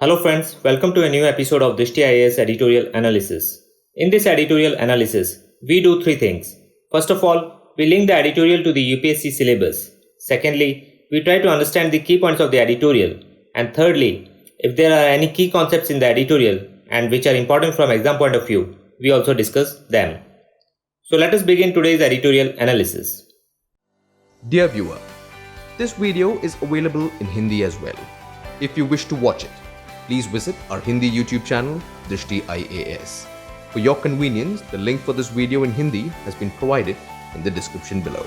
Hello friends, welcome to a new episode of Drishti IAS Editorial Analysis. In this editorial analysis, we do three things. First of all, we link the editorial to the UPSC syllabus. Secondly, we try to understand the key points of the editorial. And thirdly, if there are any key concepts in the editorial and which are important from exam point of view, we also discuss them. So let us begin today's editorial analysis. Dear viewer, this video is available in Hindi as well. If you wish to watch it, please visit our Hindi YouTube channel, Drishti IAS. For your convenience, the link for this video in Hindi has been provided in the description below.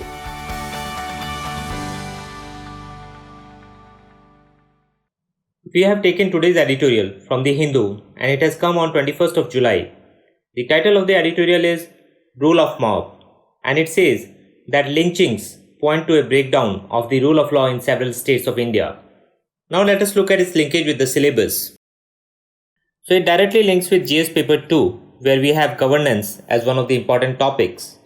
We have taken today's editorial from the Hindu and it has come on 21st of July. The title of the editorial is Rule of Mob and it says that lynchings point to a breakdown of the rule of law in several states of India. Now let us look at its linkage with the syllabus. So it directly links with GS paper 2 where we have governance as one of the important topics.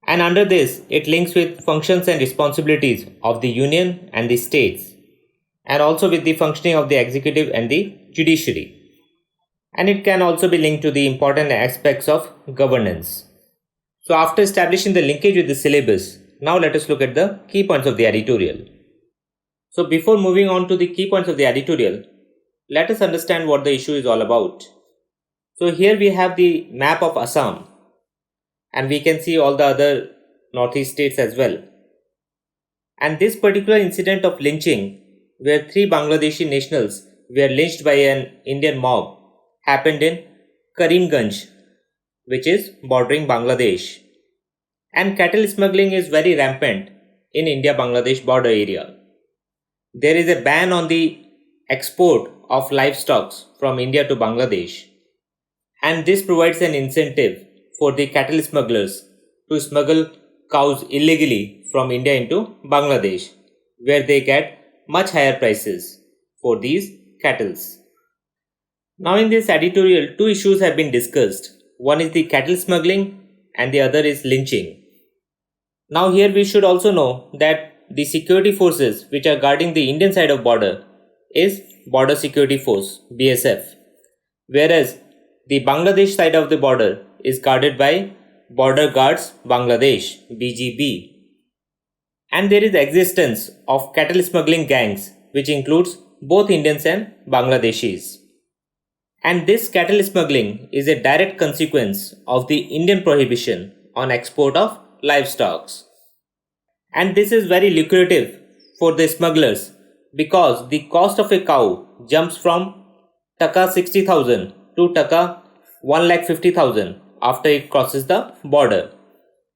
And under this it links with functions and responsibilities of the union and the states and also with the functioning of the executive and the judiciary. And it can also be linked to the important aspects of governance. So after establishing the linkage with the syllabus, now let us look at the key points of the editorial. So before moving on to the key points of the editorial, let us understand what the issue is all about. So here we have the map of Assam and we can see all the other northeast states as well. And this particular incident of lynching where 3 Bangladeshi nationals were lynched by an Indian mob happened in Karimganj, which is bordering Bangladesh. And cattle smuggling is very rampant in India-Bangladesh border area. There is a ban on the export of livestock from India to Bangladesh. And this provides an incentive for the cattle smugglers to smuggle cows illegally from India into Bangladesh, where they get much higher prices for these cattle. Now in this editorial, 2 issues have been discussed. One is the cattle smuggling and the other is lynching. Now here we should also know that the security forces which are guarding the Indian side of border is Border Security Force, BSF, whereas the Bangladesh side of the border is guarded by Border Guards Bangladesh, BGB. And there is existence of cattle smuggling gangs which includes both Indians and Bangladeshis. And this cattle smuggling is a direct consequence of the Indian prohibition on export of livestock. And this is very lucrative for the smugglers because the cost of a cow jumps from Taka 60,000 to Taka 1,50,000 after it crosses the border.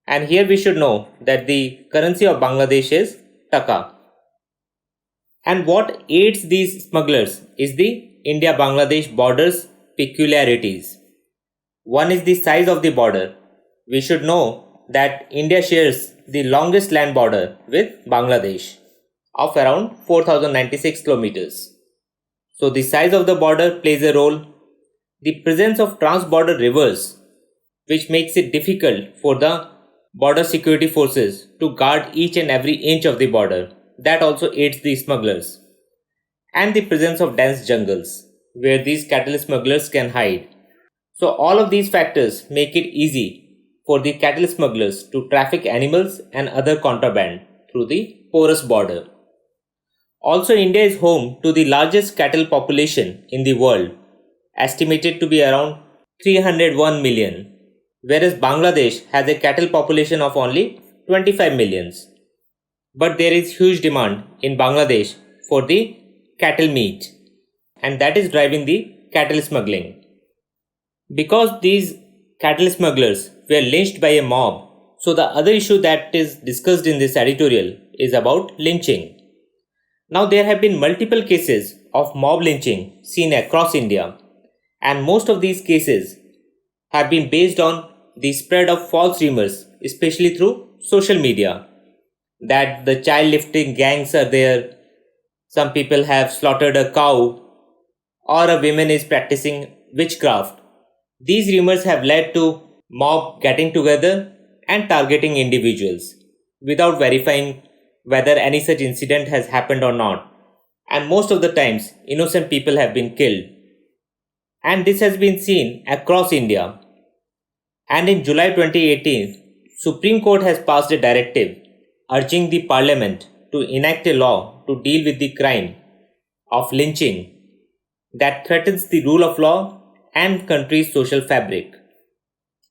And here we should know that the currency of Bangladesh is Taka. And what aids these smugglers is the India-Bangladesh border's peculiarities. One is the size of the border. We should know that India shares the longest land border with Bangladesh of around 4096 kilometers. So the size of the border plays a role. The presence of trans-border rivers, which makes it difficult for the border security forces to guard each and every inch of the border, that also aids the smugglers. And the presence of dense jungles, where these cattle smugglers can hide. So all of these factors make it easy for the cattle smugglers to traffic animals and other contraband through the porous border. Also, India is home to the largest cattle population in the world, estimated to be around 301 million, whereas Bangladesh has a cattle population of only 25 millions. But there is huge demand in Bangladesh for the cattle meat, and that is driving the cattle smuggling. Because these cattle smugglers were lynched by a mob, so the other issue that is discussed in this editorial is about lynching. Now there have been multiple cases of mob lynching seen across India, and most of these cases have been based on the spread of false rumors, especially through social media, that the child lifting gangs are there, some people have slaughtered a cow, or a woman is practicing witchcraft. These rumors have led to mob getting together and targeting individuals without verifying whether any such incident has happened or not. and most of the times innocent people have been killed. And this has been seen across India. And in July 2018, Supreme Court has passed a directive urging the Parliament to enact a law to deal with the crime of lynching that threatens the rule of law and country's social fabric.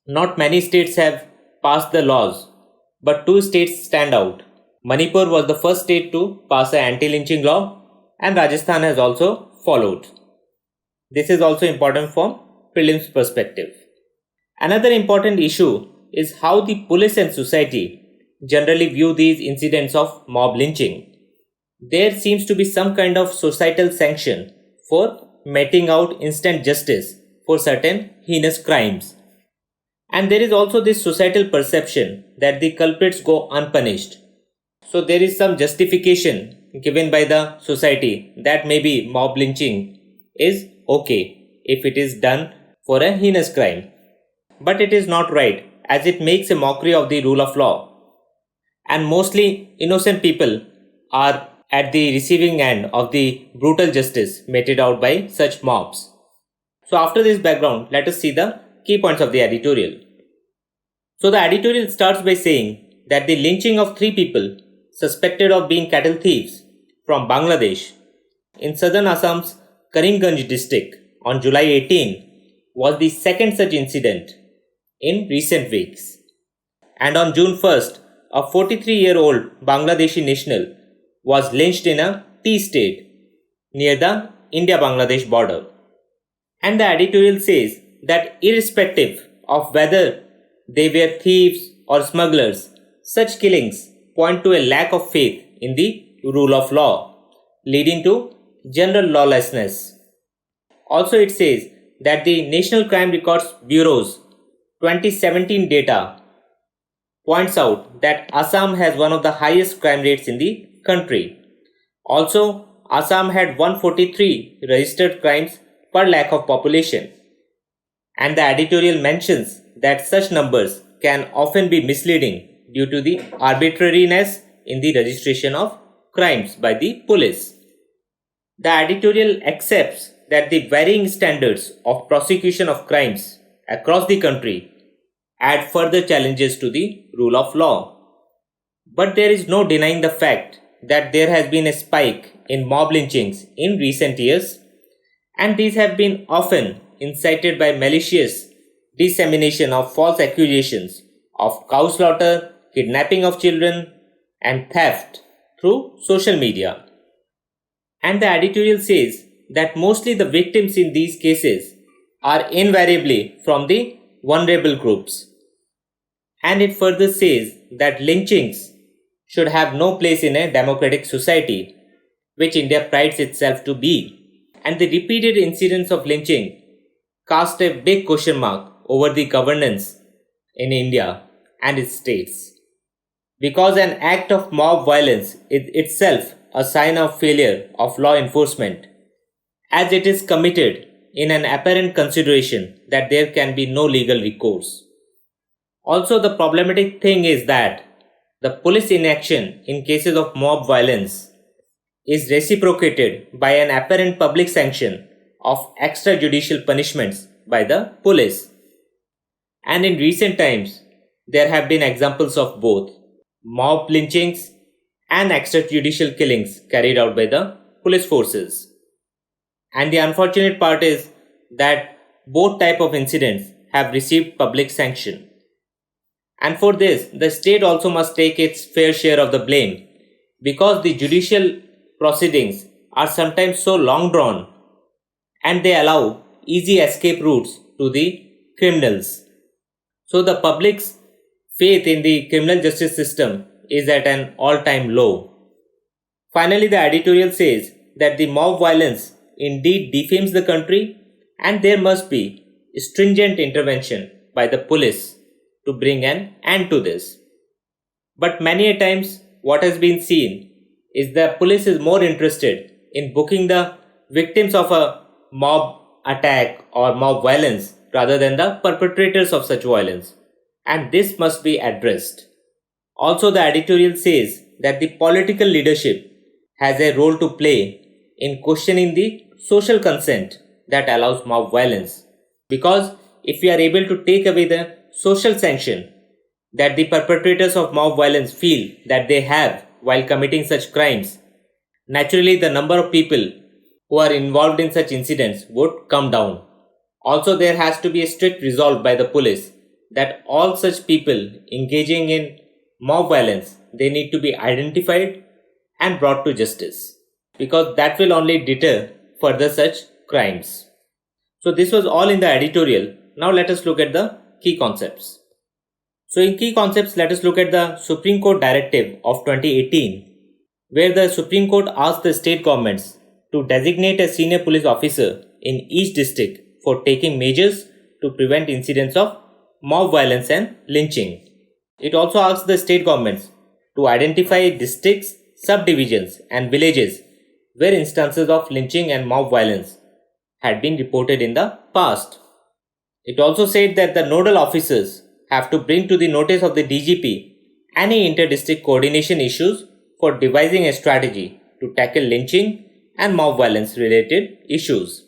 Not many states have passed the laws, but two states stand out. Manipur was the first state to pass an anti-lynching law, and Rajasthan has also followed. This is also important from prelims perspective. Another important issue is how the police and society generally view these incidents of mob lynching. There seems to be some kind of societal sanction for meting out instant justice for certain heinous crimes. And there is also this societal perception that the culprits go unpunished. So there is some justification given by the society that maybe mob lynching is okay if it is done for a heinous crime. But it is not right, as it makes a mockery of the rule of law. And mostly innocent people are at the receiving end of the brutal justice meted out by such mobs. So after this background, let us see the key points of the editorial. So the editorial starts by saying that the lynching of 3 people suspected of being cattle thieves from Bangladesh in southern Assam's Karimganj district on July 18 was the second such incident in recent weeks. And on June 1st, a 43-year-old Bangladeshi national was lynched in a tea estate near the India-Bangladesh border. And the editorial says that irrespective of whether they were thieves or smugglers, such killings point to a lack of faith in the rule of law, leading to general lawlessness. Also, it says that the National Crime Records Bureau's 2017 data points out that Assam has one of the highest crime rates in the country. Also, Assam had 143 registered crimes per lakh of population. And the editorial mentions that such numbers can often be misleading due to the arbitrariness in the registration of crimes by the police. The editorial accepts that the varying standards of prosecution of crimes across the country add further challenges to the rule of law. But there is no denying the fact that there has been a spike in mob lynchings in recent years, and these have been often incited by malicious dissemination of false accusations of cow slaughter, kidnapping of children, and theft through social media. And the editorial says that mostly the victims in these cases are invariably from the vulnerable groups. And it further says that lynchings should have no place in a democratic society, which India prides itself to be. And the repeated incidents of lynching cast a big question mark over the governance in India and its states. Because an act of mob violence is itself a sign of failure of law enforcement, as it is committed in an apparent consideration that there can be no legal recourse. Also, the problematic thing is that the police inaction in cases of mob violence is reciprocated by an apparent public sanction of extrajudicial punishments by the police. And in recent times, there have been examples of both mob lynchings and extrajudicial killings carried out by the police forces. And the unfortunate part is that both type of incidents have received public sanction. And for this, the state also must take its fair share of the blame, because the judicial proceedings are sometimes so long drawn and they allow easy escape routes to the criminals. So the public's faith in the criminal justice system is at an all-time low. Finally, the editorial says that the mob violence indeed defames the country and there must be stringent intervention by the police to bring an end to this. But many a times what has been seen is the police is more interested in booking the victims of a mob attack or mob violence rather than the perpetrators of such violence, and this must be addressed. Also, the editorial says that the political leadership has a role to play in questioning the social consent that allows mob violence. Because if we are able to take away the social sanction that the perpetrators of mob violence feel that they have while committing such crimes, naturally the number of people who are involved in such incidents would come down. Also, there has to be a strict resolve by the police that all such people engaging in mob violence, they need to be identified and brought to justice, because that will only deter further such crimes. So this was all in the editorial. Now let us look at the key concepts. So in key concepts, let us look at the Supreme Court Directive of 2018, where the Supreme Court asked the state governments to designate a senior police officer in each district for taking measures to prevent incidents of mob violence and lynching. It also asks the state governments to identify districts, subdivisions and villages where instances of lynching and mob violence had been reported in the past. It also said that the nodal officers have to bring to the notice of the DGP any inter-district coordination issues for devising a strategy to tackle lynching and mob violence related issues.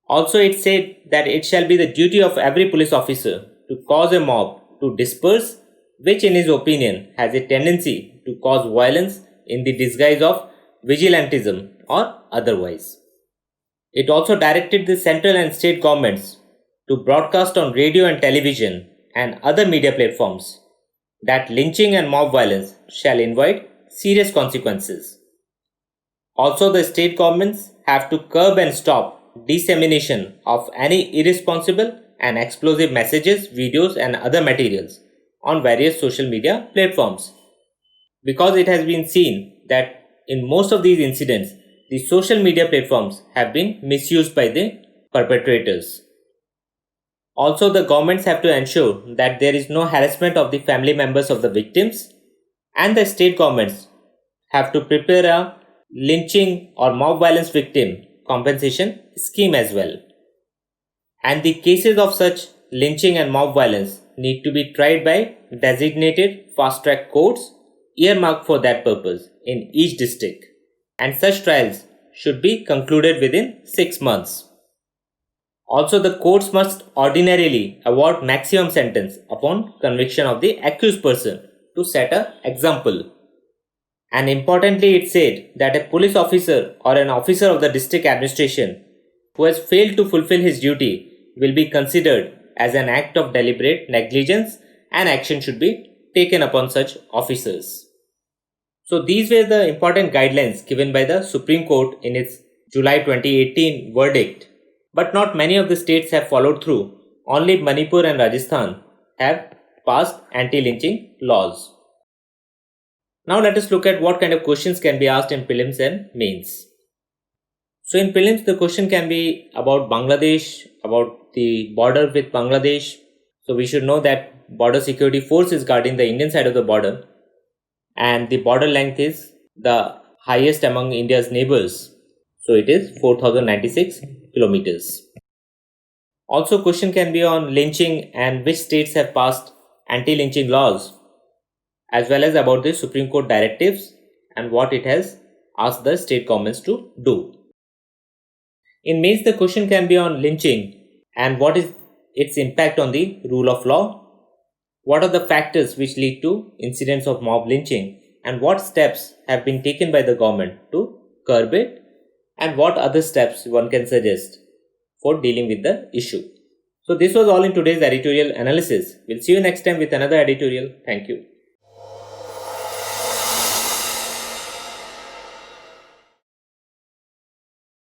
Also, it said that it shall be the duty of every police officer to cause a mob to disperse, which in his opinion has a tendency to cause violence in the disguise of vigilantism or otherwise. It also directed the central and state governments to broadcast on radio and television and other media platforms that lynching and mob violence shall invite serious consequences. Also, the state governments have to curb and stop dissemination of any irresponsible and explosive messages, videos and other materials on various social media platforms, because it has been seen that in most of these incidents the social media platforms have been misused by the perpetrators. Also, the governments have to ensure that there is no harassment of the family members of the victims, and the state governments have to prepare a lynching or mob violence victim compensation scheme as well. And the cases of such lynching and mob violence need to be tried by designated fast-track courts earmarked for that purpose in each district, and such trials should be concluded within 6 months. Also, the courts must ordinarily award maximum sentence upon conviction of the accused person to set an example. And importantly, it said that a police officer or an officer of the district administration who has failed to fulfill his duty will be considered as an act of deliberate negligence, and action should be taken upon such officers. So these were the important guidelines given by the Supreme Court in its July 2018 verdict. But not many of the states have followed through. Only Manipur and Rajasthan have passed anti-lynching laws. Now let us look at what kind of questions can be asked in prelims and mains. So in prelims, the question can be about Bangladesh, about the border with Bangladesh. So we should know that border security force is guarding the Indian side of the border, and the border length is the highest among India's neighbors. So it is 4096 kilometers. Also, question can be on lynching and which states have passed anti-lynching laws, as well as about the Supreme Court directives and what it has asked the state governments to do. In mains, the question can be on lynching and what is its impact on the rule of law, what are the factors which lead to incidents of mob lynching, and what steps have been taken by the government to curb it, and what other steps one can suggest for dealing with the issue. So this was all in today's editorial analysis. We'll see you next time with another editorial. Thank you.